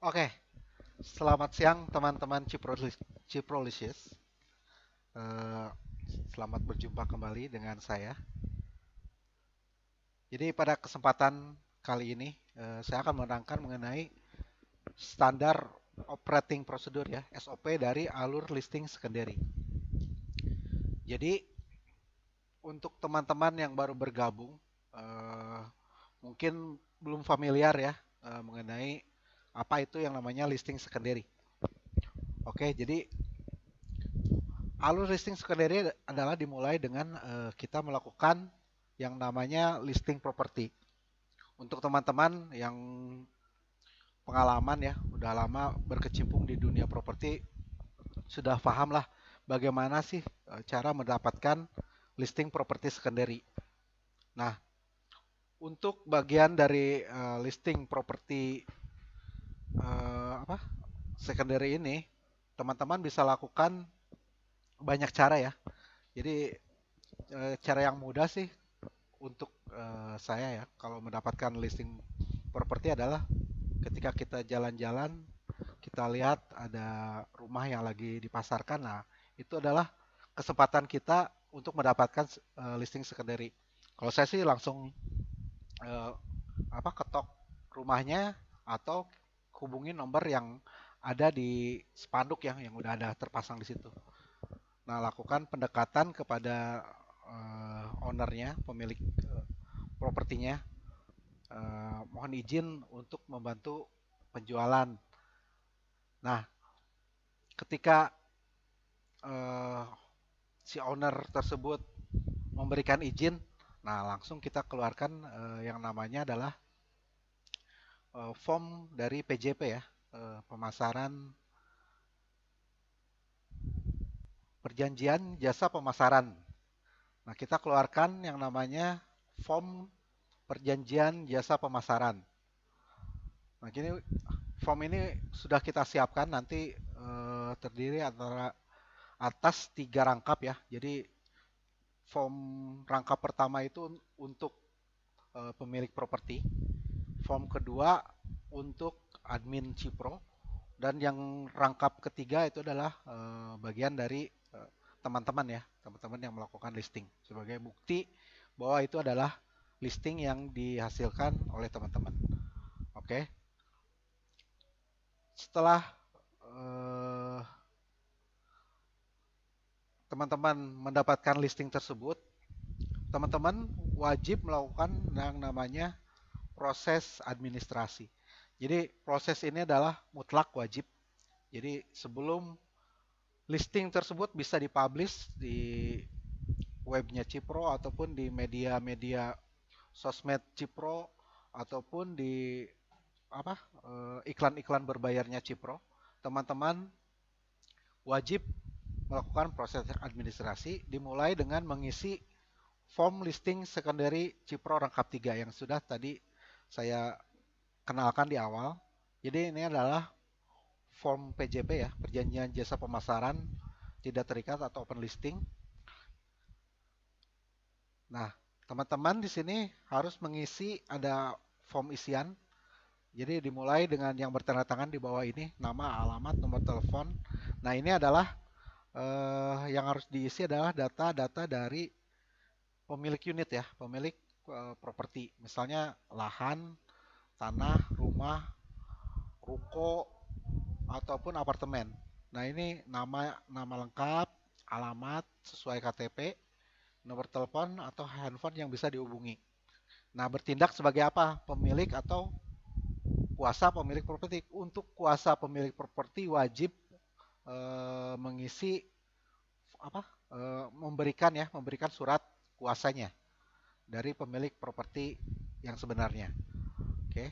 Oke, selamat siang teman-teman Ciprolicious. Eh, Selamat berjumpa kembali dengan saya. Jadi pada kesempatan kali ini saya akan menerangkan mengenai standar operating procedure ya, SOP dari alur listing secondary. Jadi untuk teman-teman yang baru bergabung, eh, mungkin belum familiar ya mengenai apa itu yang namanya listing secondary. Oke, jadi alur listing secondary adalah dimulai dengan kita melakukan yang namanya listing property. Untuk teman-teman yang pengalaman ya, udah lama berkecimpung di dunia properti, sudah paham lah bagaimana sih cara mendapatkan listing properti secondary. Nah, untuk bagian dari listing properti apa secondary ini, teman-teman bisa lakukan banyak cara ya. Jadi cara yang mudah sih untuk saya ya, kalau mendapatkan listing properti adalah ketika kita jalan-jalan, kita lihat ada rumah yang lagi dipasarkan. Nah, itu adalah kesempatan kita untuk mendapatkan listing secondary. Kalau saya sih langsung eh, ketok rumahnya atau hubungi nomor yang ada di spanduk yang udah ada terpasang di situ. Nah, lakukan pendekatan kepada ownernya, pemilik propertinya. Mohon izin untuk membantu penjualan. Nah, ketika eh, si owner tersebut memberikan izin, nah langsung kita keluarkan yang namanya adalah form dari PJP ya, pemasaran perjanjian jasa pemasaran. Nah, kita keluarkan yang namanya form perjanjian jasa pemasaran. Nah, kini form ini sudah kita siapkan nanti terdiri antara atas 3 rangkap ya. Jadi form rangkap pertama itu untuk pemilik properti, form kedua untuk admin Cipro, dan yang rangkap ketiga itu adalah bagian dari teman-teman ya, teman-teman yang melakukan listing sebagai bukti bahwa itu adalah listing yang dihasilkan oleh teman-teman. Oke, setelah eh, teman-teman mendapatkan listing tersebut, teman-teman wajib melakukan yang namanya proses administrasi. Jadi proses ini adalah mutlak wajib. Jadi sebelum listing tersebut bisa dipublish di webnya Cipro ataupun di media-media sosmed Cipro ataupun di apa iklan-iklan berbayarnya Cipro, teman-teman wajib melakukan proses administrasi dimulai dengan mengisi form listing secondary Cipro rangkap 3 yang sudah tadi saya kenalkan di awal. Jadi ini adalah form PJP ya, perjanjian jasa pemasaran tidak terikat atau open listing. Nah, teman-teman di sini harus mengisi ada form isian. Jadi dimulai dengan yang bertanda tangan di bawah ini, nama, alamat, nomor telepon. Nah, ini adalah yang harus diisi adalah data-data dari pemilik unit ya, pemilik properti. Misalnya lahan, tanah, rumah, ruko, ataupun apartemen. Nah, ini nama nama lengkap, alamat sesuai KTP, nomor telepon atau handphone yang bisa dihubungi. Nah, bertindak sebagai apa? Pemilik atau kuasa pemilik properti. Untuk kuasa pemilik properti wajib mengisi apa? Memberikan surat kuasanya dari pemilik properti yang sebenarnya. Oke.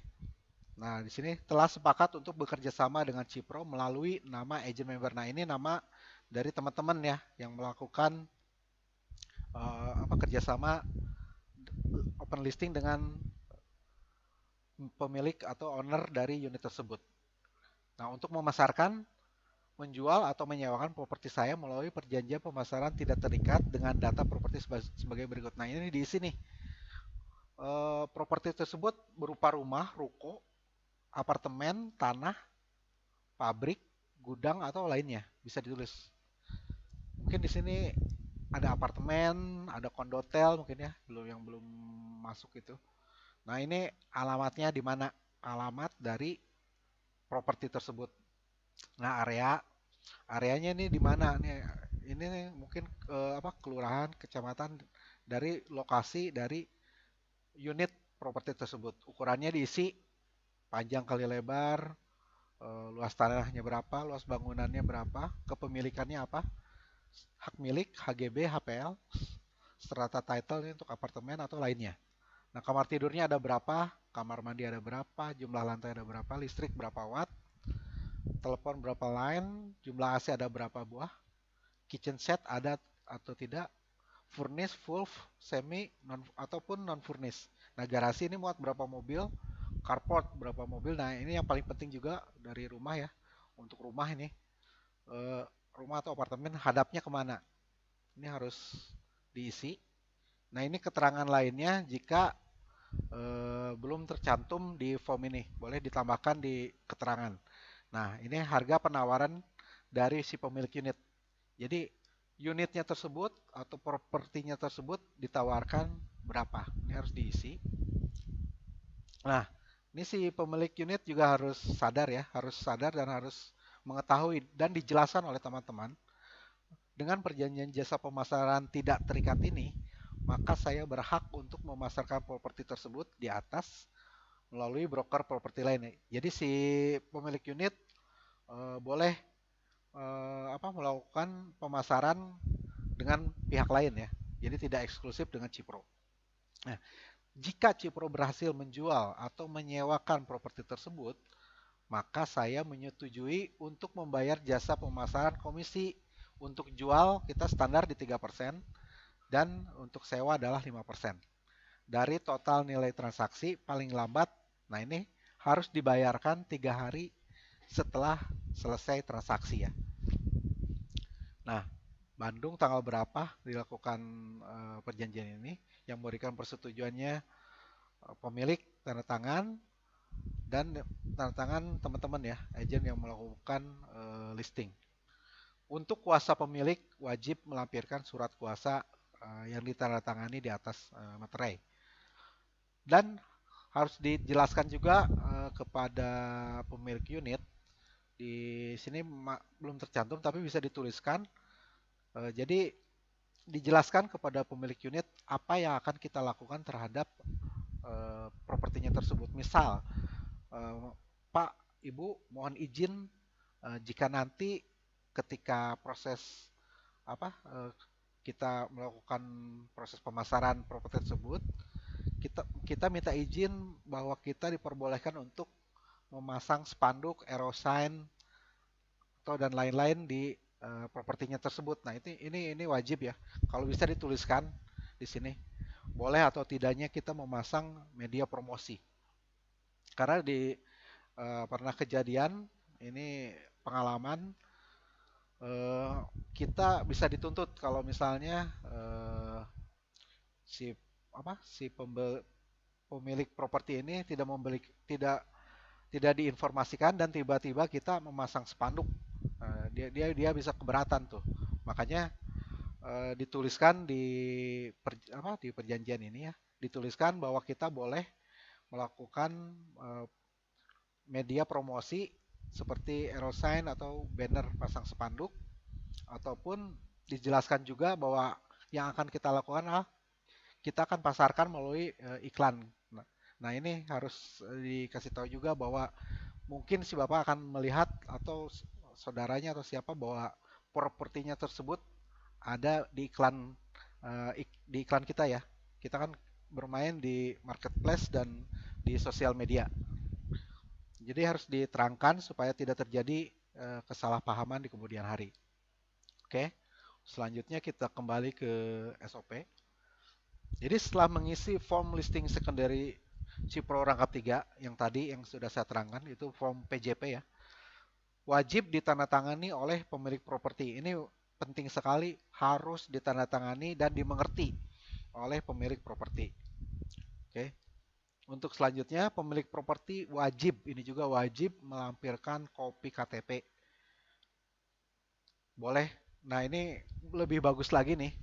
Nah, di sini telah sepakat untuk bekerja sama dengan Cipro melalui nama agent member. Nah, ini nama dari teman-teman ya yang melakukan kerjasama open listing dengan pemilik atau owner dari unit tersebut. Nah, untuk memasarkan, menjual atau menyewakan properti saya melalui perjanjian pemasaran tidak terikat dengan data properti sebagai berikut. Nah, ini diisi nih. Properti tersebut berupa rumah, ruko, apartemen, tanah. pabrik, gudang atau lainnya. Bisa ditulis. Mungkin di sini ada apartemen, ada kondotel mungkin ya, belum masuk itu. Nah, ini alamatnya di mana? Alamat dari properti tersebut. Nah, areanya ini di mana nih? Ini nih mungkin kelurahan, kecamatan dari lokasi dari unit properti tersebut. Ukurannya diisi panjang kali lebar, luas tanahnya berapa, luas bangunannya berapa, kepemilikannya apa, hak milik, HGB, HPL, strata title ini untuk apartemen atau lainnya. Nah, kamar tidurnya ada berapa, kamar mandi ada berapa, jumlah lantai ada berapa, listrik berapa watt, telepon berapa line, jumlah AC ada berapa buah, kitchen set ada atau tidak, furnish, full, semi, non, ataupun non furnish. Nah, garasi ini muat berapa mobil, carport berapa mobil. Nah, ini yang paling penting juga dari rumah ya. Untuk rumah ini, eh, rumah atau apartemen hadapnya kemana? Ini harus diisi. Nah, ini keterangan lainnya jika belum tercantum di form ini, boleh ditambahkan di keterangan. Nah, ini harga penawaran dari si pemilik unit. Jadi, unitnya tersebut atau propertinya tersebut ditawarkan berapa? Ini harus diisi. Nah, ini si pemilik unit juga harus sadar dan harus mengetahui dan dijelaskan oleh teman-teman. Dengan perjanjian jasa pemasaran tidak terikat ini, maka saya berhak untuk memasarkan properti tersebut di atas melalui broker properti lain. Jadi si pemilik unit boleh melakukan pemasaran dengan pihak lain ya. Jadi tidak eksklusif dengan Cipro. Nah, jika Cipro berhasil menjual atau menyewakan properti tersebut, maka saya menyetujui untuk membayar jasa pemasaran komisi. Untuk jual kita standar di 3% dan untuk sewa adalah 5%. Dari total nilai transaksi paling lambat, nah ini harus dibayarkan 3 hari setelah selesai transaksi ya. Nah, Bandung tanggal berapa dilakukan perjanjian ini? Yang memberikan persetujuannya pemilik tanda tangan dan tanda tangan teman-teman ya, agen yang melakukan listing. Untuk kuasa pemilik wajib melampirkan surat kuasa yang ditandatangani di atas materai. Dan harus dijelaskan juga kepada pemilik unit di sini belum tercantum tapi bisa dituliskan. Jadi dijelaskan kepada pemilik unit apa yang akan kita lakukan terhadap propertinya tersebut. Misal, Pak, Ibu, mohon izin jika nanti ketika proses kita melakukan proses pemasaran properti tersebut, kita minta izin bahwa kita diperbolehkan untuk memasang spanduk, aerosign atau dan lain-lain di propertinya tersebut. Nah, ini wajib ya. Kalau bisa dituliskan di sini. Boleh atau tidaknya kita memasang media promosi. Karena pernah kejadian ini pengalaman kita bisa dituntut kalau misalnya si si pemilik properti ini tidak diinformasikan dan tiba-tiba kita memasang spanduk. Dia bisa keberatan tuh. Makanya dituliskan di perjanjian ini ya, dituliskan bahwa kita boleh melakukan media promosi seperti aerosign atau banner pasang spanduk, ataupun dijelaskan juga bahwa yang akan kita lakukan adalah kita akan pasarkan melalui iklan. Nah, ini harus dikasih tahu juga bahwa mungkin si Bapak akan melihat atau saudaranya atau siapa bahwa propertinya tersebut ada di iklan kita ya. Kita kan bermain di marketplace dan di sosial media. Jadi harus diterangkan supaya tidak terjadi kesalahpahaman di kemudian hari. Oke. Selanjutnya kita kembali ke SOP. Jadi setelah mengisi form listing secondary Cipro rangkap 3 yang tadi yang sudah saya terangkan itu form PJP ya. Wajib ditandatangani oleh pemilik properti. Ini penting sekali, harus ditandatangani dan dimengerti oleh pemilik properti. Oke. Untuk selanjutnya, pemilik properti wajib, ini juga wajib melampirkan kopi KTP. Boleh. Nah, ini lebih bagus lagi nih.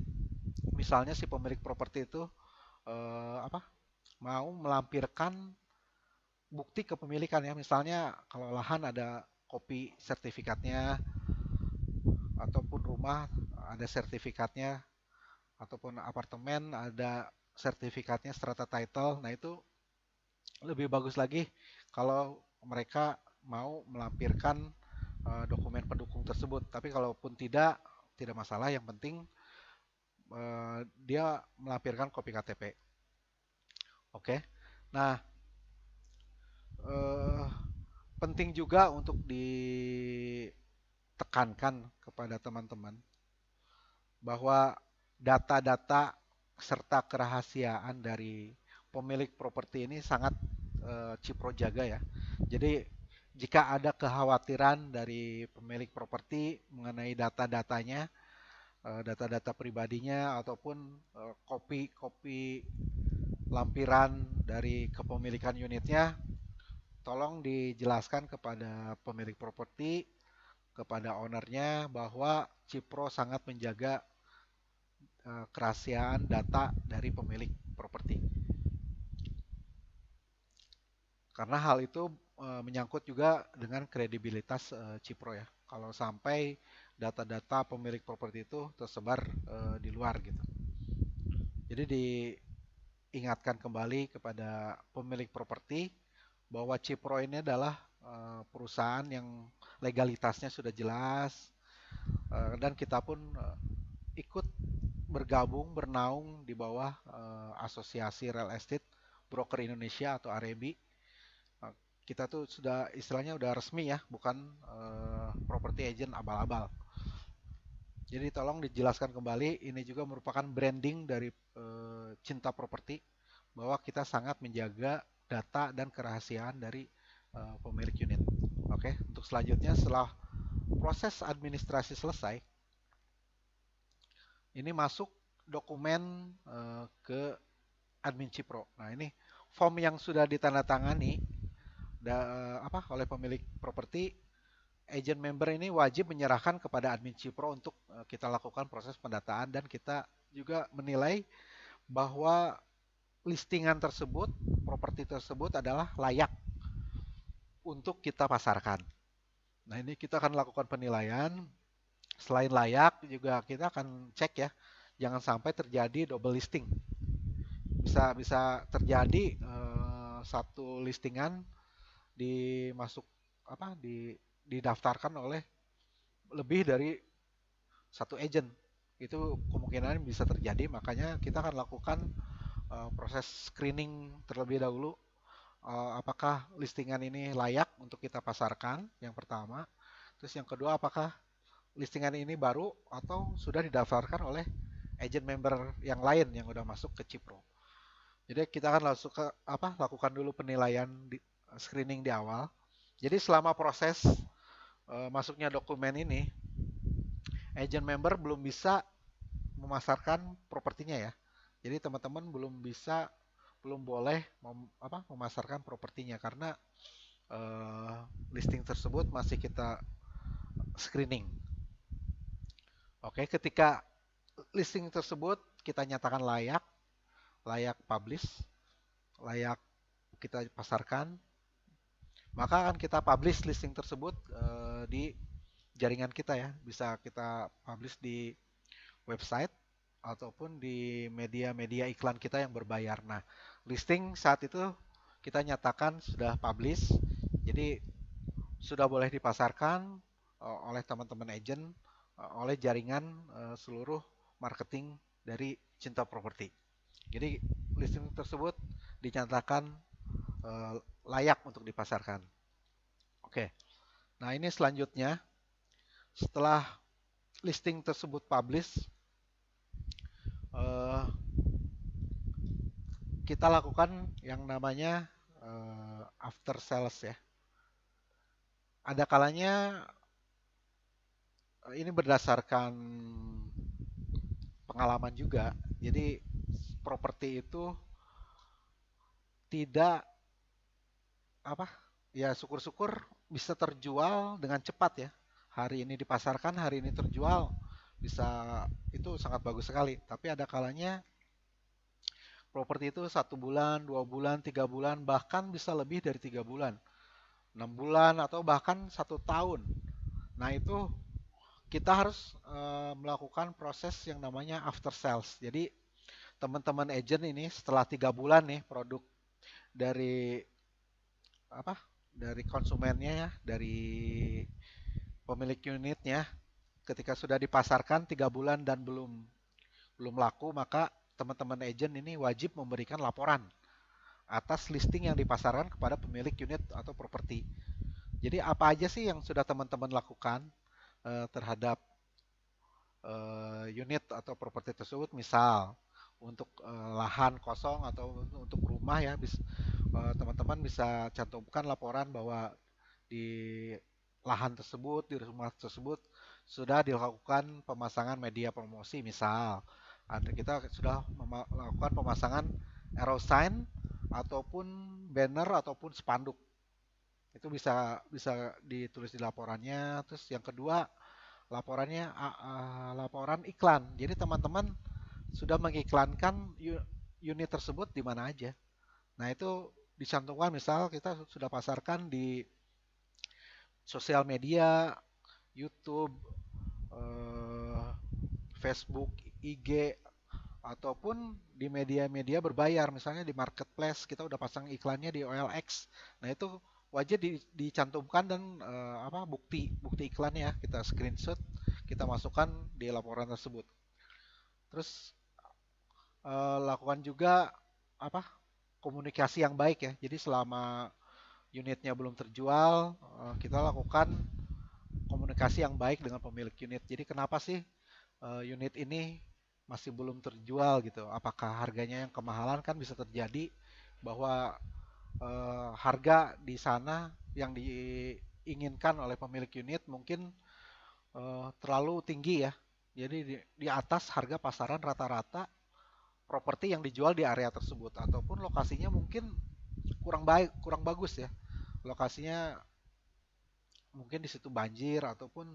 Misalnya si pemilik properti itu apa? Mau melampirkan bukti kepemilikan ya. Misalnya kalau lahan ada kopi sertifikatnya, ataupun rumah ada sertifikatnya, ataupun apartemen ada sertifikatnya strata title. Nah, itu lebih bagus lagi kalau mereka mau melampirkan dokumen pendukung tersebut. Tapi kalaupun tidak masalah. Yang penting dia melampirkan kopi KTP. Oke. Nah, eh, penting juga untuk ditekankan kepada teman-teman bahwa data-data serta kerahasiaan dari pemilik properti ini sangat Cipro jaga ya. Jadi jika ada kekhawatiran dari pemilik properti mengenai data-datanya, data-data pribadinya ataupun kopi-kopi lampiran dari kepemilikan unitnya, tolong dijelaskan kepada pemilik properti, kepada ownernya bahwa Cipro sangat menjaga kerahasiaan data dari pemilik properti. Karena hal itu menyangkut juga dengan kredibilitas Cipro ya. Kalau sampai data-data pemilik properti itu tersebar di luar gitu. Jadi diingatkan kembali kepada pemilik properti bahwa Cipro ini adalah perusahaan yang legalitasnya sudah jelas, dan kita pun ikut bergabung bernaung di bawah Asosiasi Real Estate Broker Indonesia atau AREBI. Kita tuh sudah istilahnya udah resmi ya, bukan property agent abal-abal. Jadi tolong dijelaskan kembali, ini juga merupakan branding dari Cinta Properti bahwa kita sangat menjaga data dan kerahasiaan dari pemilik unit. Oke, untuk selanjutnya setelah proses administrasi selesai, ini masuk dokumen ke admin Cipro. Nah, ini form yang sudah ditandatangani oleh pemilik properti, agent member ini wajib menyerahkan kepada admin Cipro untuk kita lakukan proses pendataan, dan kita juga menilai bahwa listingan tersebut, properti tersebut adalah layak untuk kita pasarkan. Nah, ini kita akan lakukan penilaian. Selain layak, juga kita akan cek ya, jangan sampai terjadi double listing. Bisa bisa terjadi satu listingan dimasuk apa didaftarkan oleh lebih dari satu agent. Itu kemungkinan bisa terjadi, makanya kita akan lakukan proses screening terlebih dahulu. Apakah listingan ini layak untuk kita pasarkan? Yang pertama. Terus yang kedua, apakah listingan ini baru atau sudah didaftarkan oleh agent member yang lain yang udah masuk ke Cipro. Jadi kita akan lakukan dulu penilaian screening di awal. Jadi selama proses masuknya dokumen ini, agent member belum bisa memasarkan propertinya ya. Jadi teman-teman belum boleh memasarkan propertinya karena listing tersebut masih kita screening. Oke, ketika listing tersebut kita nyatakan layak, layak publish, layak kita pasarkan, maka akan kita publish listing tersebut di jaringan kita ya. Bisa kita publish di website ataupun di media-media iklan kita yang berbayar. Nah, listing saat itu kita nyatakan sudah publish, jadi sudah boleh dipasarkan oleh teman-teman agent, oleh jaringan seluruh marketing dari Cinta Properti. Jadi listing tersebut dinyatakan layak untuk dipasarkan. Oke, nah ini selanjutnya setelah listing tersebut publish, eh, kita lakukan yang namanya after sales ya. Ada kalanya ini berdasarkan pengalaman juga. Jadi properti itu tidak apa ya, syukur-syukur bisa terjual dengan cepat ya. Hari ini dipasarkan, hari ini terjual, bisa, itu sangat bagus sekali. Tapi ada kalanya properti itu 1 bulan, 2 bulan, 3 bulan, bahkan bisa lebih dari 3 bulan, 6 bulan, atau bahkan 1 tahun. Nah itu kita harus melakukan proses yang namanya after sales. Jadi teman-teman agent ini setelah 3 bulan nih produk dari apa dari konsumennya ya, dari pemilik unitnya, ketika sudah dipasarkan 3 bulan dan belum belum laku, maka teman-teman agent ini wajib memberikan laporan atas listing yang dipasarkan kepada pemilik unit atau properti. Jadi apa aja sih yang sudah teman-teman lakukan terhadap unit atau properti tersebut, misal untuk lahan kosong atau untuk rumah ya, teman-teman bisa cantumkan laporan bahwa di lahan tersebut, di rumah tersebut sudah dilakukan pemasangan media promosi, misal kita sudah melakukan pemasangan arrow sign ataupun banner ataupun spanduk. Itu bisa bisa ditulis di laporannya. Terus yang kedua, laporannya laporan iklan. Jadi teman-teman sudah mengiklankan unit tersebut di mana aja. Nah, itu dicantumkan, misal kita sudah pasarkan di sosial media, YouTube, eh, Facebook, IG, ataupun di media-media berbayar, misalnya di marketplace kita udah pasang iklannya di OLX. Nah, itu wajib dicantumkan, dan bukti bukti iklannya kita screenshot, kita masukkan di laporan tersebut. Terus lakukan juga apa komunikasi yang baik ya. Jadi selama unitnya belum terjual, kita lakukan komunikasi yang baik dengan pemilik unit. Jadi kenapa sih unit ini masih belum terjual gitu? Apakah harganya yang kemahalan? Kan bisa terjadi bahwa harga di sana yang diinginkan oleh pemilik unit mungkin terlalu tinggi ya. Jadi di atas harga pasaran rata-rata properti yang dijual di area tersebut, ataupun lokasinya mungkin kurang baik, kurang bagus ya. Lokasinya mungkin di situ banjir, ataupun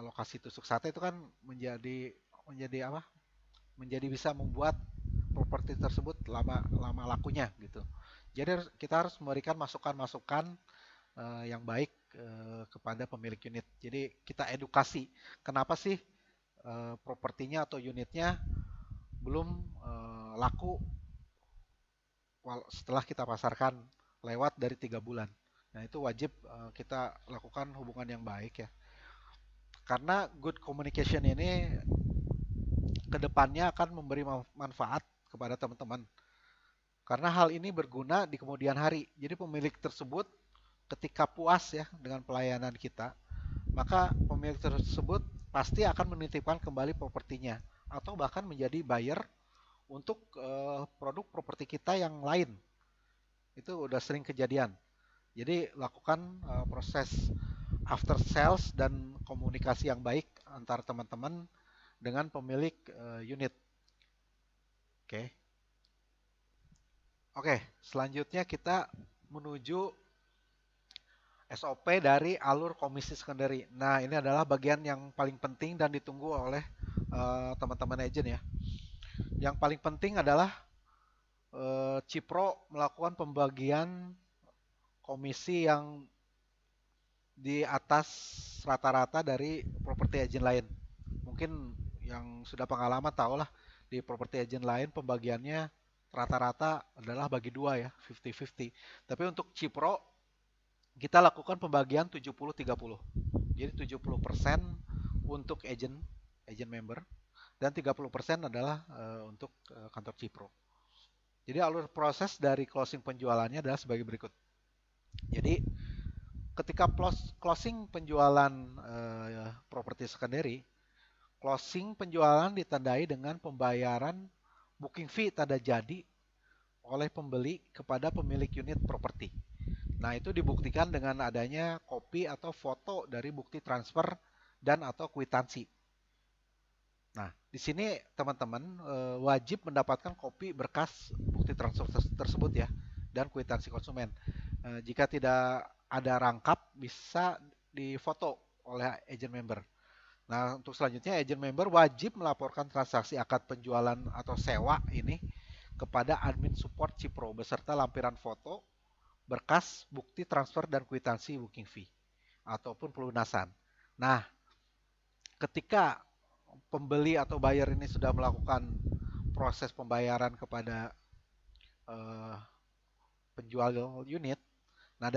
lokasi tusuk sate itu kan menjadi menjadi apa? Menjadi bisa membuat properti tersebut lama lama lakunya gitu. Jadi kita harus memberikan masukan-masukan yang baik kepada pemilik unit. Jadi kita edukasi, kenapa sih propertinya atau unitnya belum laku setelah kita pasarkan lewat dari 3 bulan. Nah itu wajib kita lakukan hubungan yang baik ya. Karena good communication ini kedepannya akan memberi manfaat kepada teman-teman. Karena hal ini berguna di kemudian hari. Jadi pemilik tersebut ketika puas ya dengan pelayanan kita, maka pemilik tersebut pasti akan menitipkan kembali propertinya atau bahkan menjadi buyer untuk produk properti kita yang lain. Itu udah sering kejadian. Jadi lakukan proses after sales dan komunikasi yang baik antar teman-teman dengan pemilik unit. Oke. Oke, selanjutnya kita menuju SOP dari alur komisi secondary. Nah, ini adalah bagian yang paling penting dan ditunggu oleh teman-teman agent ya. Yang paling penting adalah Cipro melakukan pembagian komisi yang di atas rata-rata dari properti agent lain. Mungkin yang sudah pengalaman tahu lah, di properti agent lain pembagiannya rata-rata adalah bagi dua ya, 50-50. Tapi untuk Cipro kita lakukan pembagian 70-30. Jadi 70% untuk agent member, dan 30% adalah untuk kantor Cipro. Jadi alur proses dari closing penjualannya adalah sebagai berikut. Jadi ketika closing penjualan properti secondary, closing penjualan ditandai dengan pembayaran booking fee tanda jadi oleh pembeli kepada pemilik unit properti. Nah, itu dibuktikan dengan adanya kopi atau foto dari bukti transfer dan atau kwitansi. Nah, di sini teman-teman wajib mendapatkan kopi berkas bukti transfer tersebut ya dan kwitansi konsumen. Jika tidak ada rangkap bisa difoto oleh agent member. Nah, untuk selanjutnya agent member wajib melaporkan transaksi akad penjualan atau sewa ini kepada admin support Cipro beserta lampiran foto, berkas, bukti transfer dan kwitansi booking fee ataupun pelunasan. Nah, ketika pembeli atau buyer ini sudah melakukan proses pembayaran kepada uh, penjual unit, nah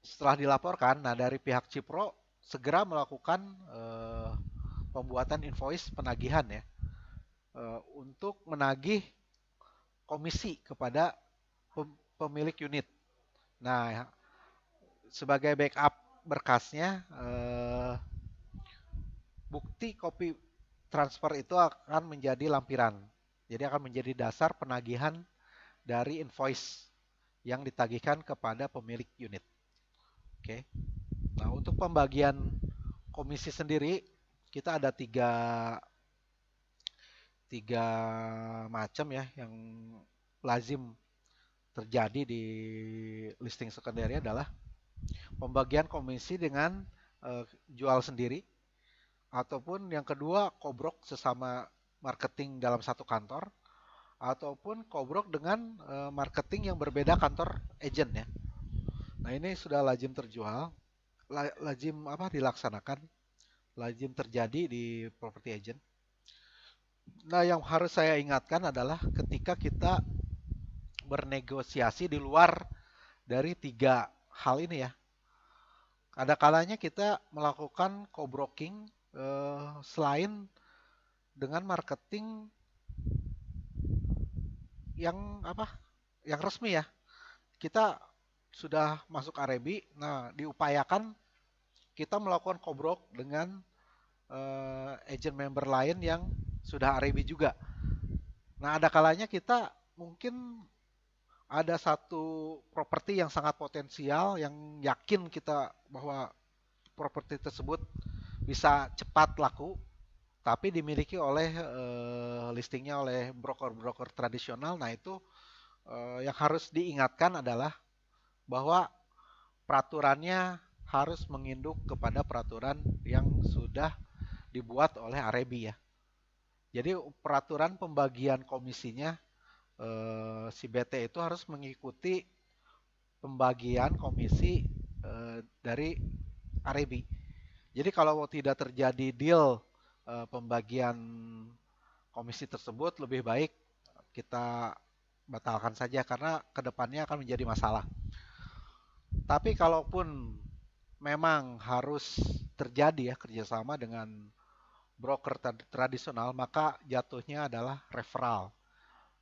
setelah dilaporkan, nah dari pihak Cipro segera melakukan pembuatan invoice penagihan ya untuk menagih komisi kepada pemilik unit. Nah, sebagai backup berkasnya, bukti kopi transfer itu akan menjadi lampiran. Jadi akan menjadi dasar penagihan dari invoice yang ditagihkan kepada pemilik unit. Oke. Nah, untuk pembagian komisi sendiri kita ada tiga macam ya yang lazim terjadi di listing secondary adalah pembagian komisi dengan jual sendiri ataupun yang kedua kobrok sesama marketing dalam satu kantor ataupun kobrok dengan marketing yang berbeda kantor agent ya. Nah, ini sudah lazim terjual, lazim dilaksanakan, lazim terjadi di property agent. Nah, yang harus saya ingatkan adalah ketika kita bernegosiasi di luar dari tiga hal ini ya. Ada kalanya kita melakukan co-broking selain dengan marketing yang yang resmi ya. Kita sudah masuk Arebi, nah diupayakan kita melakukan co-brok dengan agent member lain yang sudah Arebi juga. Nah, ada kalanya kita mungkin ada satu properti yang sangat potensial yang yakin kita bahwa properti tersebut bisa cepat laku tapi dimiliki oleh listingnya oleh broker-broker tradisional. Nah, itu yang harus diingatkan adalah bahwa peraturannya harus menginduk kepada peraturan yang sudah dibuat oleh Arebi ya. Jadi peraturan pembagian komisinya si BT itu harus mengikuti pembagian komisi dari Arebi. Jadi kalau tidak terjadi deal pembagian komisi tersebut, lebih baik kita batalkan saja karena kedepannya akan menjadi masalah. Tapi kalaupun memang harus terjadi ya kerjasama dengan broker tradisional, maka jatuhnya adalah referral.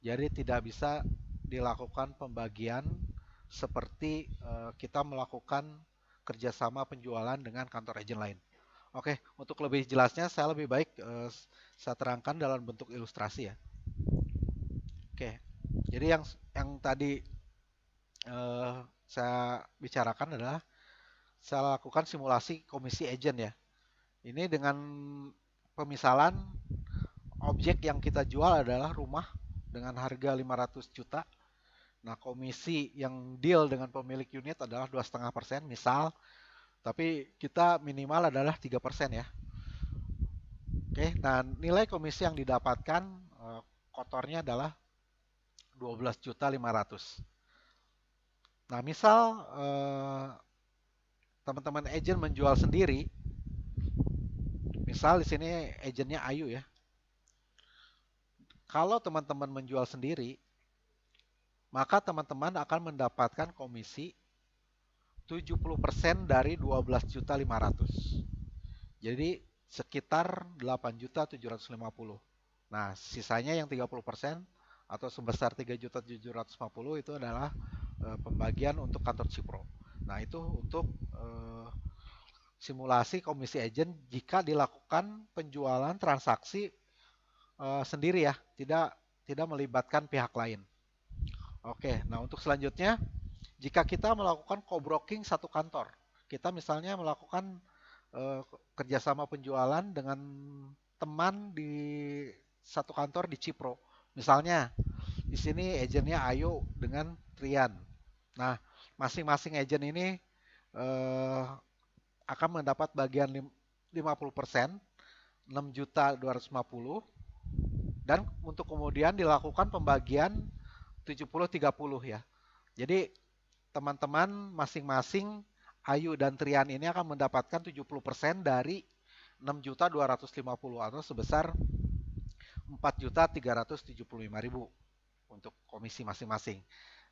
Jadi tidak bisa dilakukan pembagian seperti kita melakukan kerjasama penjualan dengan kantor agent lain. Oke, untuk lebih jelasnya saya lebih baik saya terangkan dalam bentuk ilustrasi ya. Oke, jadi yang tadi saya bicarakan adalah saya lakukan simulasi komisi agent ya. Ini dengan pemisalan objek yang kita jual adalah rumah dengan harga 500 juta. Nah, komisi yang deal dengan pemilik unit adalah 2,5% misal, tapi kita minimal adalah 3% ya. Oke, nah nilai komisi yang didapatkan kotornya adalah 12.500.000. Nah, misal teman-teman agent menjual sendiri, misal di sini agentnya Ayu ya. Kalau teman-teman menjual sendiri, maka teman-teman akan mendapatkan komisi 70% dari 12.500.000. Jadi sekitar 8.750.000. Nah, sisanya yang 30% atau sebesar 3.750.000 itu adalah pembagian untuk kantor Cipro. Nah, itu untuk simulasi komisi agent jika dilakukan penjualan transaksi sendiri ya, tidak melibatkan pihak lain. Oke, nah untuk selanjutnya jika kita melakukan co-broking satu kantor, kita misalnya melakukan kerjasama penjualan dengan teman di satu kantor di Cipro. Misalnya di sini agennya Ayu dengan Trian. Nah, masing-masing agen ini eh, akan mendapat bagian 50%, 6.250.000, dan untuk kemudian dilakukan pembagian 70-30 ya. Jadi teman-teman masing-masing Ayu dan Trian ini akan mendapatkan 70% dari 6.250.000 atau sebesar 4.375.000 untuk komisi masing-masing.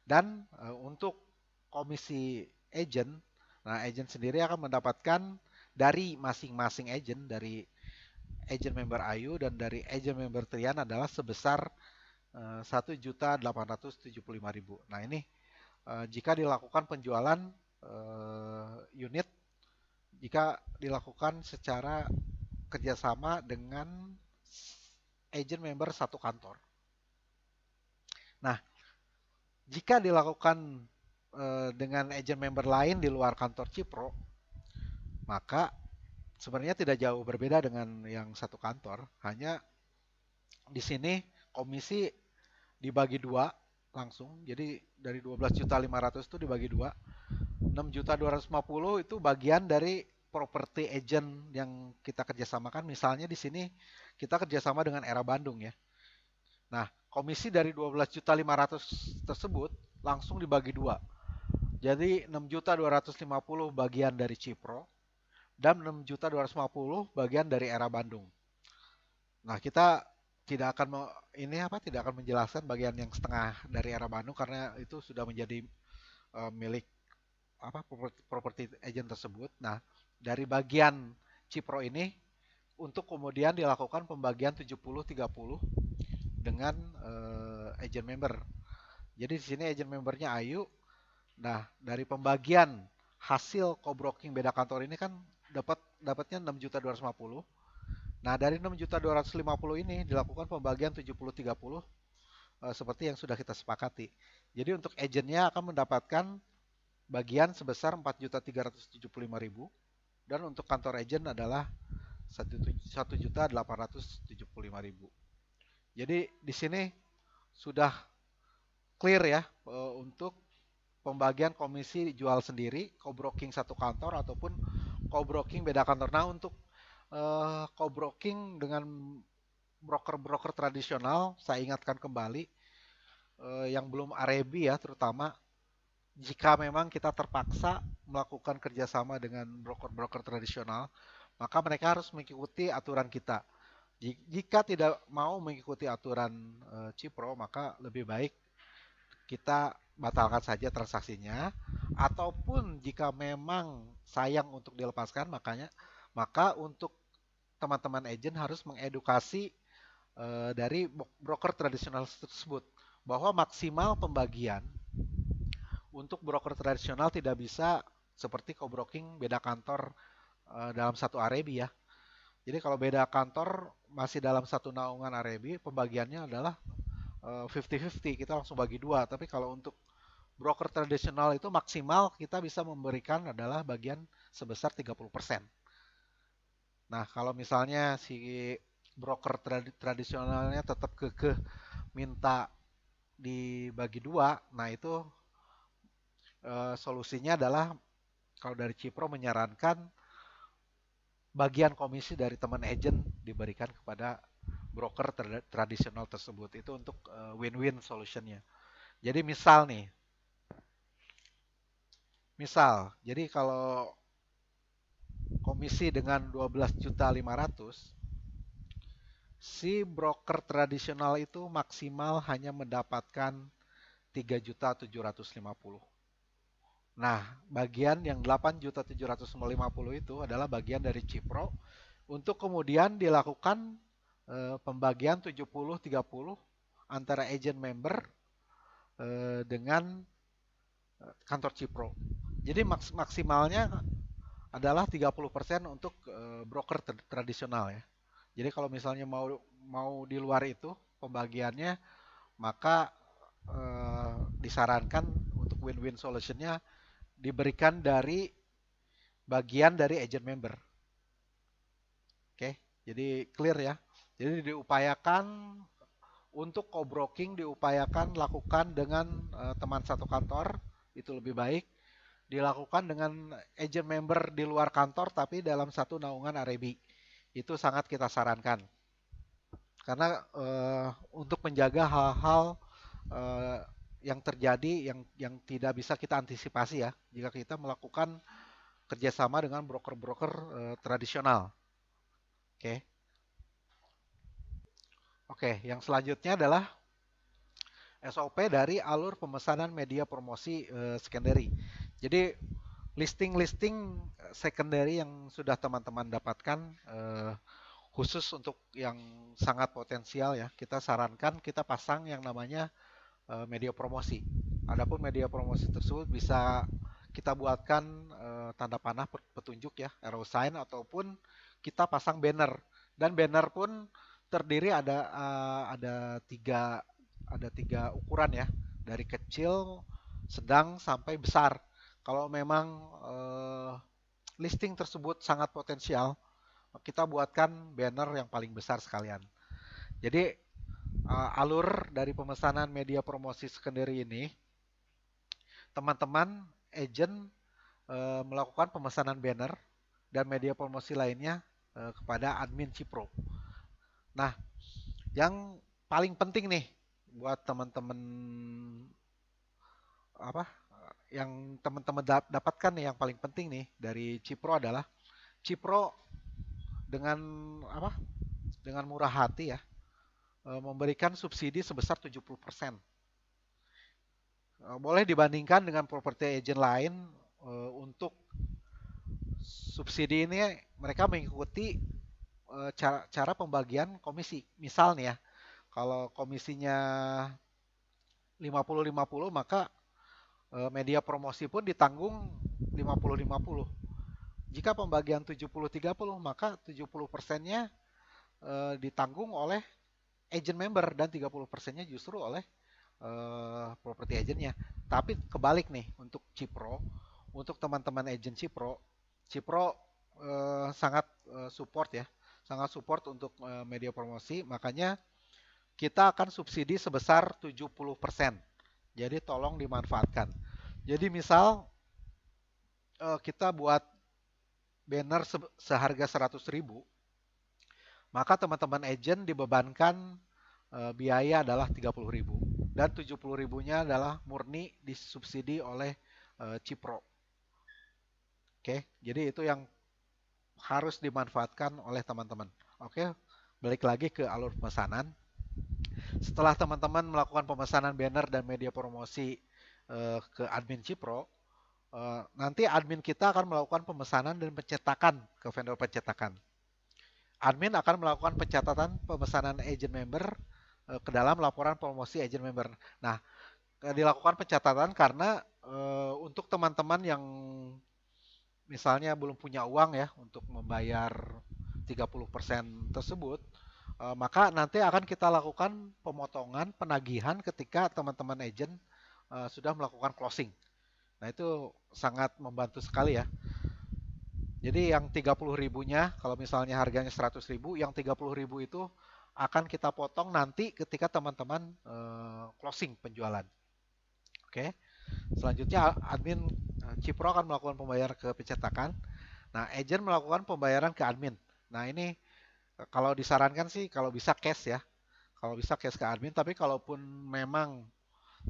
Dan untuk komisi agent, nah agent sendiri akan mendapatkan dari masing-masing agent, dari agent member Ayu dan dari agent member Trian adalah sebesar 1.875.000. Nah ini jika dilakukan penjualan unit, jika dilakukan secara kerjasama dengan agent member satu kantor. Nah, jika dilakukan dengan agent member lain di luar kantor Cipro, maka sebenarnya tidak jauh berbeda dengan yang satu kantor. Hanya di sini komisi dibagi dua langsung. Jadi dari 12.500.000 itu dibagi dua. 6.250.000 itu bagian dari property agent yang kita kerjasamakan. Misalnya di sini kita kerjasama dengan Era Bandung ya. Nah, komisi dari 12.500.000 tersebut langsung dibagi dua. Jadi 6.250.000 bagian dari Cipro dan 6.250.000 bagian dari Era Bandung. Nah, kita tidak akan tidak akan menjelaskan bagian yang setengah dari Era Bandung karena itu sudah menjadi milik properti agent tersebut. Nah, dari bagian Cipro ini untuk kemudian dilakukan pembagian 70-30 dengan agent member. Jadi di sini agent membernya Ayu. Nah, dari pembagian hasil co-broking beda kantor ini kan dapatnya 6.250.000. Nah, dari 6.250.000 ini dilakukan pembagian 70-30 seperti yang sudah kita sepakati. Jadi untuk agentnya akan mendapatkan bagian sebesar 4.375.000 dan untuk kantor agent adalah 1.875.000. Jadi di sini sudah clear ya untuk pembagian komisi jual sendiri, co-broking satu kantor ataupun co-broking beda kantor. Nah, untuk co-broking dengan broker-broker tradisional, saya ingatkan kembali yang belum Arebi ya, terutama jika memang kita terpaksa melakukan kerjasama dengan broker-broker tradisional, maka mereka harus mengikuti aturan kita. Jika tidak mau mengikuti aturan Cipro, maka lebih baik kita batalkan saja transaksinya. Ataupun jika memang sayang untuk dilepaskan, maka untuk teman-teman agent harus mengedukasi dari broker tradisional tersebut bahwa maksimal pembagian untuk broker tradisional tidak bisa seperti co-broking beda kantor dalam satu Arebi ya. Jadi kalau beda kantor masih dalam satu naungan Arebi, pembagiannya adalah 50-50, kita langsung bagi dua. Tapi kalau untuk broker tradisional itu maksimal kita bisa memberikan adalah bagian sebesar 30%. Nah, kalau misalnya si broker tradisionalnya tetap kekeh minta dibagi dua, nah itu solusinya adalah kalau dari Cipro menyarankan bagian komisi dari teman agent diberikan kepada broker tradisional tersebut. Itu untuk win-win solutionnya. Jadi jadi kalau komisi dengan 12.500.000, si broker tradisional itu maksimal hanya mendapatkan 3.750.000. Nah, bagian yang 8.750.000 itu adalah bagian dari Cipro untuk kemudian dilakukan pembagian 70-30 antara agent member dengan kantor Cipro. Jadi maksimalnya adalah 30% untuk broker tradisional ya. Jadi kalau misalnya mau di luar itu pembagiannya, maka disarankan untuk win-win solutionnya diberikan dari bagian dari agent member. Oke. Jadi clear ya. Jadi diupayakan untuk co-broking diupayakan lakukan dengan teman satu kantor, itu lebih baik. Dilakukan dengan agent member di luar kantor tapi dalam satu naungan REB. Itu sangat kita sarankan. Karena untuk menjaga hal-hal eh, yang terjadi yang tidak bisa kita antisipasi ya jika kita melakukan kerjasama dengan broker-broker tradisional. Oke, oke. Yang selanjutnya adalah SOP dari alur pemesanan media promosi secondary. Jadi listing-listing secondary yang sudah teman-teman dapatkan khusus untuk yang sangat potensial ya, kita sarankan kita pasang yang namanya media promosi. Adapun media promosi tersebut bisa kita buatkan tanda panah petunjuk ya, arrow sign ataupun kita pasang banner. Dan banner pun terdiri ada tiga ukuran ya, dari kecil, sedang sampai besar. Kalau memang listing tersebut sangat potensial, kita buatkan banner yang paling besar sekalian. Jadi alur dari pemesanan media promosi secondary ini, teman-teman agent melakukan pemesanan banner dan media promosi lainnya kepada admin Cipro. Nah, yang paling penting nih buat teman-teman apa yang teman-teman dapatkan nih yang paling penting nih dari Cipro adalah Cipro dengan apa? Dengan murah hati ya memberikan subsidi sebesar 70%. Boleh dibandingkan dengan properti agent lain untuk subsidi ini mereka mengikuti cara pembagian komisi. Misalnya, kalau komisinya 50-50 maka media promosi pun ditanggung 50-50. Jika pembagian 70-30 maka 70%-nya ditanggung oleh agent member dan 30%-nya justru oleh property agentnya. Tapi kebalik nih untuk Cipro, untuk teman-teman agent Cipro, Cipro sangat support ya, sangat support untuk media promosi, makanya kita akan subsidi sebesar 70%. Jadi tolong dimanfaatkan. Jadi misal kita buat banner seharga 100.000, maka teman-teman agent dibebankan biaya adalah 30.000 dan 70.000-nya adalah murni disubsidi oleh Cipro. Oke, jadi itu yang harus dimanfaatkan oleh teman-teman. Oke, balik lagi ke alur pemesanan. Setelah teman-teman melakukan pemesanan banner dan media promosi ke admin Cipro, nanti admin kita akan melakukan pemesanan dan pencetakan ke vendor pencetakan. Admin akan melakukan pencatatan pemesanan agent member ke dalam laporan promosi agent member. Nah, dilakukan pencatatan karena untuk teman-teman yang misalnya belum punya uang ya untuk membayar 30% tersebut, maka nanti akan kita lakukan pemotongan penagihan ketika teman-teman agent sudah melakukan closing. Nah, itu sangat membantu sekali ya. Jadi yang 30 ribunya, kalau misalnya harganya 100 ribu, yang 30 ribu itu akan kita potong nanti ketika teman-teman closing penjualan. Oke. Selanjutnya admin Cipro akan melakukan pembayaran ke pencetakan. Nah, agent melakukan pembayaran ke admin. Nah, ini kalau disarankan sih kalau bisa cash ya. Kalau bisa cash ke admin, tapi kalaupun memang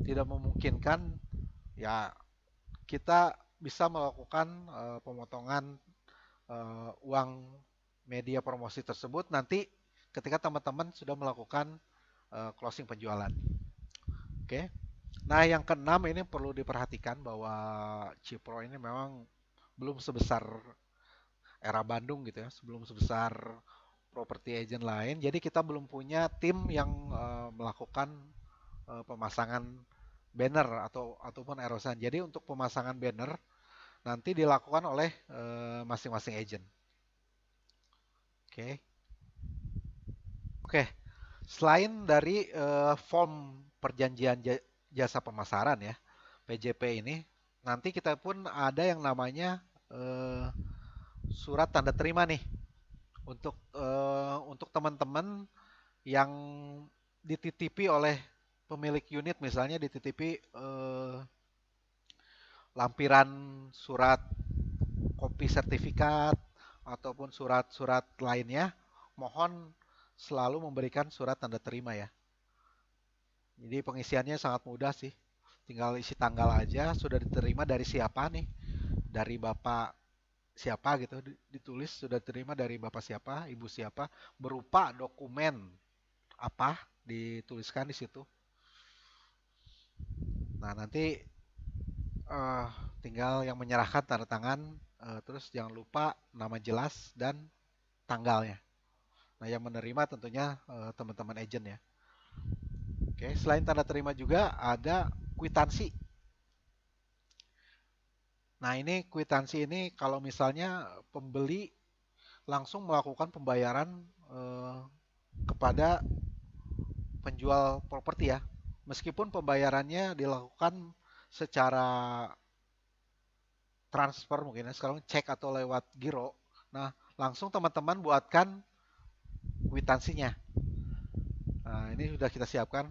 tidak memungkinkan, ya kita bisa melakukan pemotongan uang media promosi tersebut nanti ketika teman-teman sudah melakukan closing penjualan. Oke. Nah, yang keenam ini perlu diperhatikan bahwa Cipro ini memang belum sebesar era Bandung gitu ya, sebelum sebesar property agent lain. Jadi kita belum punya tim yang melakukan pemasangan banner ataupun erosan. Jadi untuk pemasangan banner nanti dilakukan oleh masing-masing agent. Oke. Oke. Selain dari form perjanjian jasa pemasaran ya, PJP ini, nanti kita pun ada yang namanya surat tanda terima nih. Untuk teman-teman yang dititipi oleh pemilik unit, misalnya dititipi lampiran surat kopi sertifikat ataupun surat-surat lainnya, mohon selalu memberikan surat tanda terima ya. Jadi pengisiannya sangat mudah sih. Tinggal isi tanggal aja, sudah diterima dari siapa nih? Dari bapak siapa gitu, ditulis sudah diterima dari bapak siapa, ibu siapa, berupa dokumen apa, dituliskan di situ. Nah, nanti eh, tinggal yang menyerahkan tanda tangan, terus jangan lupa nama jelas dan tanggalnya. Nah, yang menerima tentunya teman-teman agent ya. Oke, selain tanda terima juga ada kwitansi. Nah, ini kwitansi ini kalau misalnya pembeli langsung melakukan pembayaran eh, kepada penjual properti ya. Meskipun pembayarannya dilakukan secara transfer mungkin ya, sekarang cek atau lewat giro. Nah, langsung teman-teman buatkan kwitansinya. Nah, ini sudah kita siapkan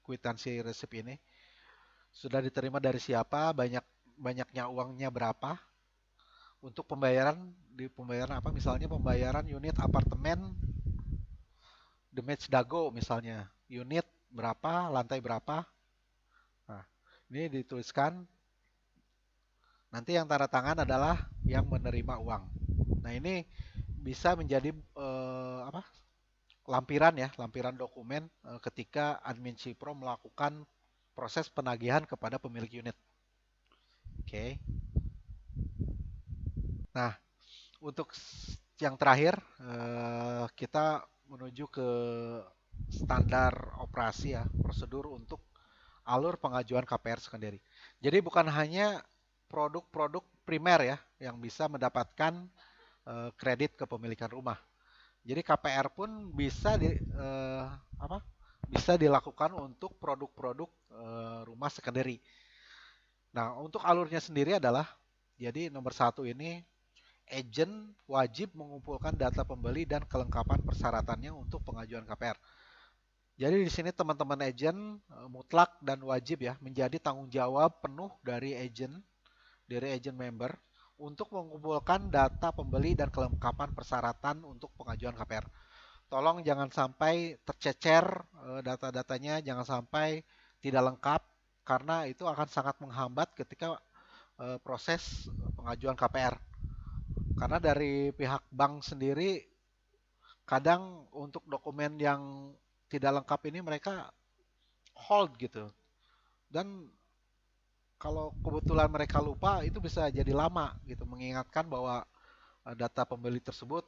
kwitansi resep ini. Sudah diterima dari siapa, banyaknya uangnya berapa. Untuk pembayaran apa? Misalnya pembayaran unit apartemen The Match Dago misalnya. Unit berapa, lantai berapa. Nah, ini dituliskan. Nanti yang tanda tangan adalah yang menerima uang. Nah, ini bisa menjadi apa? Lampiran ya, lampiran dokumen ketika admin Cipro melakukan proses penagihan kepada pemilik unit. Oke. Nah, untuk yang terakhir kita menuju ke standar operasi ya, prosedur untuk alur pengajuan KPR sendiri. Jadi bukan hanya produk-produk primer ya yang bisa mendapatkan kredit kepemilikan rumah. Jadi KPR pun bisa apa? Bisa dilakukan untuk produk-produk rumah secondary. Nah, untuk alurnya sendiri adalah jadi nomor satu ini agent wajib mengumpulkan data pembeli dan kelengkapan persyaratannya untuk pengajuan KPR. Jadi di sini teman-teman agent mutlak dan wajib ya menjadi tanggung jawab penuh dari agent member untuk mengumpulkan data pembeli dan kelengkapan persyaratan untuk pengajuan KPR. Tolong jangan sampai tercecer data-datanya, jangan sampai tidak lengkap karena itu akan sangat menghambat ketika proses pengajuan KPR. Karena dari pihak bank sendiri kadang untuk dokumen yang tidak lengkap ini mereka hold gitu. Dan kalau kebetulan mereka lupa itu bisa jadi lama gitu mengingatkan bahwa data pembeli tersebut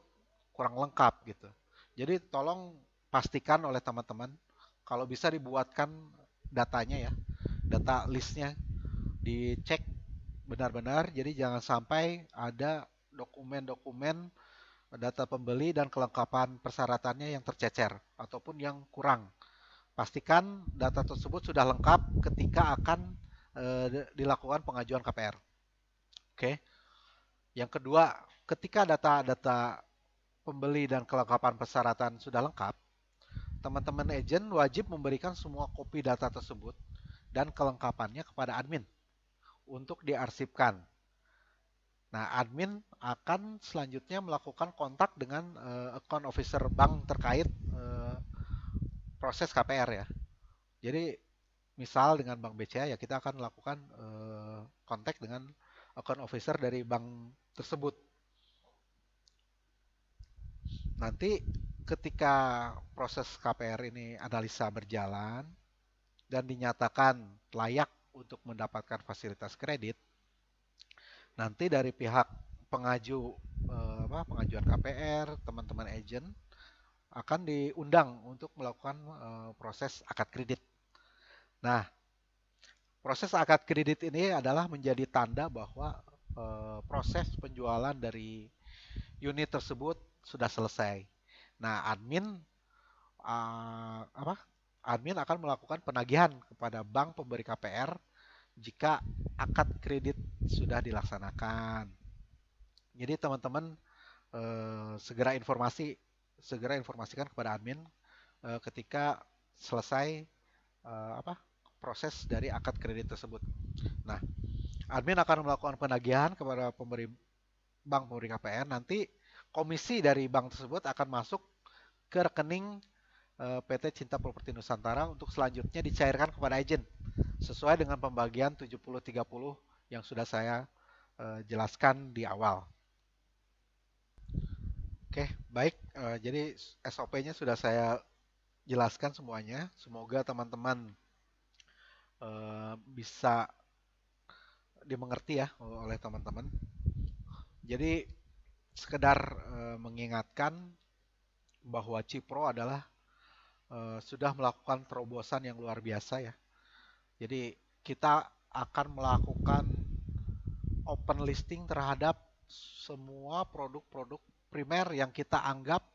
kurang lengkap gitu. Jadi tolong pastikan oleh teman-teman kalau bisa dibuatkan datanya ya, data listnya dicek benar-benar. Jadi jangan sampai ada dokumen-dokumen data pembeli dan kelengkapan persyaratannya yang tercecer ataupun yang kurang. Pastikan data tersebut sudah lengkap ketika akan dilakukan pengajuan KPR. Oke. Yang kedua, ketika data-data pembeli dan kelengkapan persyaratan sudah lengkap, teman-teman agent wajib memberikan semua kopi data tersebut dan kelengkapannya kepada admin untuk diarsipkan. Nah, admin akan selanjutnya melakukan kontak dengan account officer bank terkait proses KPR ya. Jadi, misal dengan Bank BCA ya kita akan melakukan kontak dengan account officer dari bank tersebut. Nanti ketika proses KPR ini analisa berjalan dan dinyatakan layak untuk mendapatkan fasilitas kredit, nanti dari pihak pengajuan KPR, teman-teman agent akan diundang untuk melakukan proses akad kredit. Nah, proses akad kredit ini adalah menjadi tanda bahwa proses penjualan dari unit tersebut sudah selesai. Nah, apa? Admin akan melakukan penagihan kepada bank pemberi KPR jika akad kredit sudah dilaksanakan. Jadi teman-teman segera informasikan kepada admin ketika selesai proses dari akad kredit tersebut. Nah, admin akan melakukan penagihan kepada bank pemberi KPR. Nanti komisi dari bank tersebut akan masuk ke rekening PT Cinta Properti Nusantara untuk selanjutnya dicairkan kepada agen sesuai dengan pembagian 70-30 yang sudah saya jelaskan di awal. Oke, baik. Jadi SOP-nya sudah saya jelaskan semuanya. Semoga teman-teman bisa dimengerti ya oleh teman-teman. Jadi sekedar mengingatkan bahwa Cipro adalah sudah melakukan terobosan yang luar biasa ya. Jadi kita akan melakukan open listing terhadap semua produk-produk primer yang kita anggap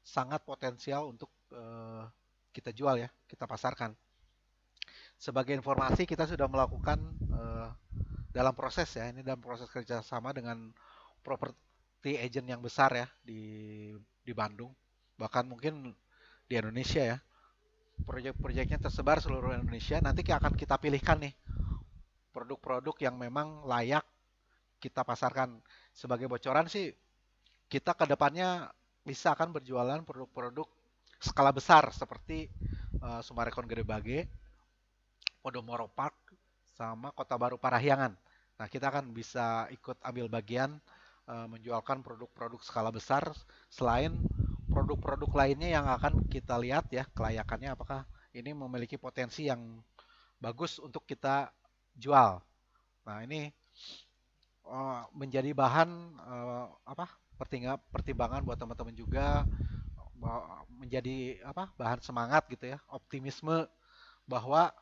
sangat potensial untuk kita jual ya, kita pasarkan. Sebagai informasi kita sudah melakukan dalam proses ya, ini dalam proses kerjasama dengan property agent yang besar ya di Bandung, bahkan mungkin di Indonesia ya. Proyek-proyeknya tersebar seluruh Indonesia. Nanti akan kita pilihkan nih produk-produk yang memang layak kita pasarkan. Sebagai bocoran sih, kita ke depannya bisa akan berjualan produk-produk skala besar seperti Summarecon Gede Bage, Podomoro Park, sama Kota Baru Parahyangan. Nah, kita akan bisa ikut ambil bagian menjualkan produk-produk skala besar selain produk-produk lainnya yang akan kita lihat ya kelayakannya apakah ini memiliki potensi yang bagus untuk kita jual. Nah, ini menjadi bahan pertimbangan buat teman-teman juga, menjadi bahan semangat gitu ya, optimisme bahwa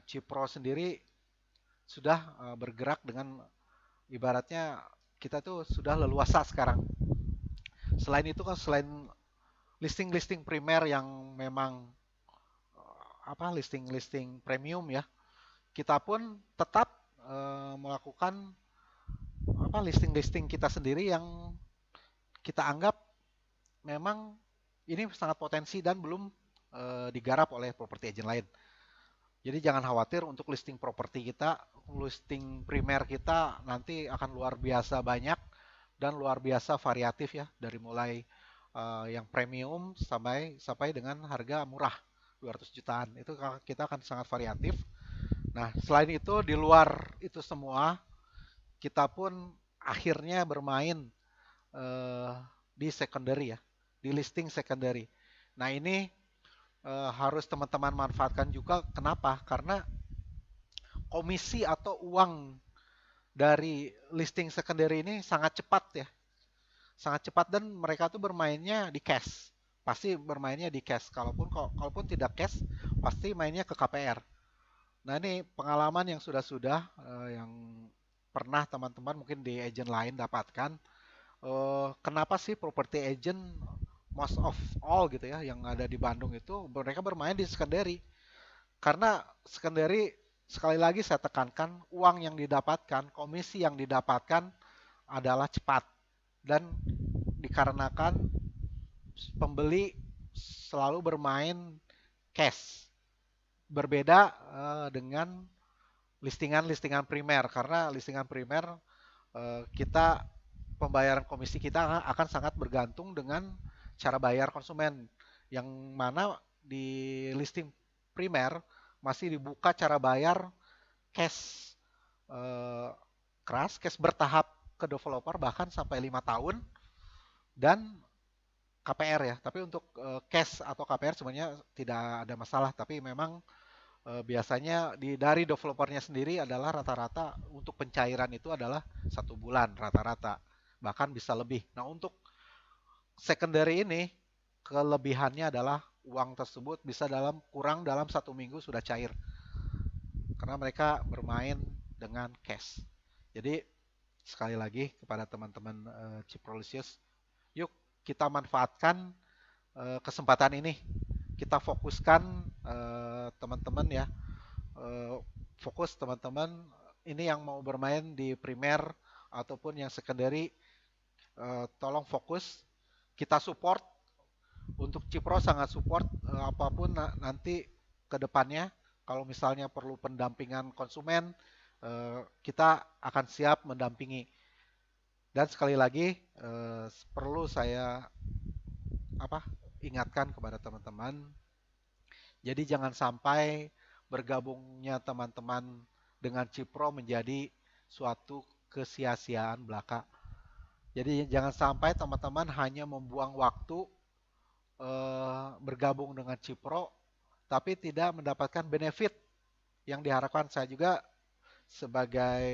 Cipro sendiri sudah bergerak dengan ibaratnya kita tuh sudah leluasa sekarang. Selain itu kan selain listing-listing primer yang memang listing-listing premium ya, kita pun tetap melakukan listing-listing kita sendiri yang kita anggap memang ini sangat potensi dan belum digarap oleh properti agent lain. Jadi jangan khawatir untuk listing properti kita, listing primer kita nanti akan luar biasa banyak dan luar biasa variatif ya, dari mulai yang premium sampai dengan harga murah 200 jutaan. Itu kita akan sangat variatif. Nah, selain itu di luar itu semua kita pun akhirnya bermain di secondary ya, di listing secondary. Nah, ini harus teman-teman manfaatkan juga. Kenapa? Karena komisi atau uang dari listing secondary ini sangat cepat ya. Sangat cepat dan mereka tuh bermainnya di cash. Pasti bermainnya di cash. Kalaupun tidak cash, pasti mainnya ke KPR. Nah, ini pengalaman yang sudah yang pernah teman-teman mungkin di agent lain dapatkan. Kenapa sih property agent most of all gitu ya yang ada di Bandung itu mereka bermain di secondary? Karena secondary sekali lagi saya tekankan uang yang didapatkan, komisi yang didapatkan adalah cepat dan dikarenakan pembeli selalu bermain cash. Berbeda dengan listingan-listingan primer karena listingan primer kita pembayaran komisi kita akan sangat bergantung dengan cara bayar konsumen yang mana di listing primer masih dibuka cara bayar cash cash bertahap ke developer bahkan sampai 5 tahun dan KPR ya. Tapi untuk cash atau KPR sebenarnya tidak ada masalah, tapi memang biasanya dari developernya sendiri adalah rata-rata untuk pencairan itu adalah 1 bulan rata-rata, bahkan bisa lebih. Nah, untuk secondary ini kelebihannya adalah uang tersebut bisa kurang dalam 1 minggu sudah cair karena mereka bermain dengan cash. Jadi sekali lagi kepada teman-teman Ciprolisius, yuk kita manfaatkan kesempatan ini. Kita fokuskan teman-teman ya, fokus teman-teman ini yang mau bermain di primer ataupun yang secondary, tolong fokus, kita support. Untuk Cipro sangat support apapun nanti ke depannya. Kalau misalnya perlu pendampingan konsumen, kita akan siap mendampingi. Dan sekali lagi perlu saya apa ingatkan kepada teman-teman. Jadi jangan sampai bergabungnya teman-teman dengan Cipro menjadi suatu kesia-siaan belaka. Jadi jangan sampai teman-teman hanya membuang waktu bergabung dengan Cipro tapi tidak mendapatkan benefit yang diharapkan. Saya juga sebagai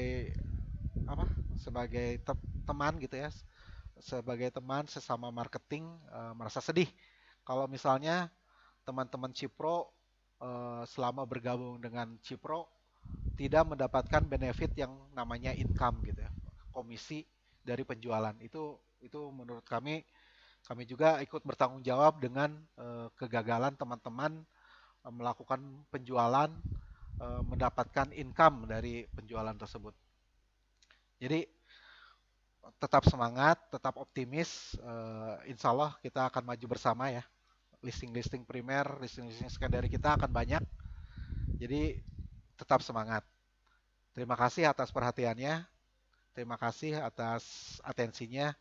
apa? Sebagai teman gitu ya, sebagai teman sesama marketing merasa sedih kalau misalnya teman-teman Cipro selama bergabung dengan Cipro tidak mendapatkan benefit yang namanya income gitu ya, komisi dari penjualan. Itu menurut kami juga ikut bertanggung jawab dengan kegagalan teman-teman melakukan penjualan, mendapatkan income dari penjualan tersebut. Jadi tetap semangat, tetap optimis. Insya Allah kita akan maju bersama ya. Listing-listing primer, listing-listing secondary kita akan banyak. Jadi tetap semangat. Terima kasih atas perhatiannya. Terima kasih atas atensinya.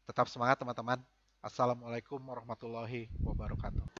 Tetap semangat teman-teman. Assalamualaikum warahmatullahi wabarakatuh.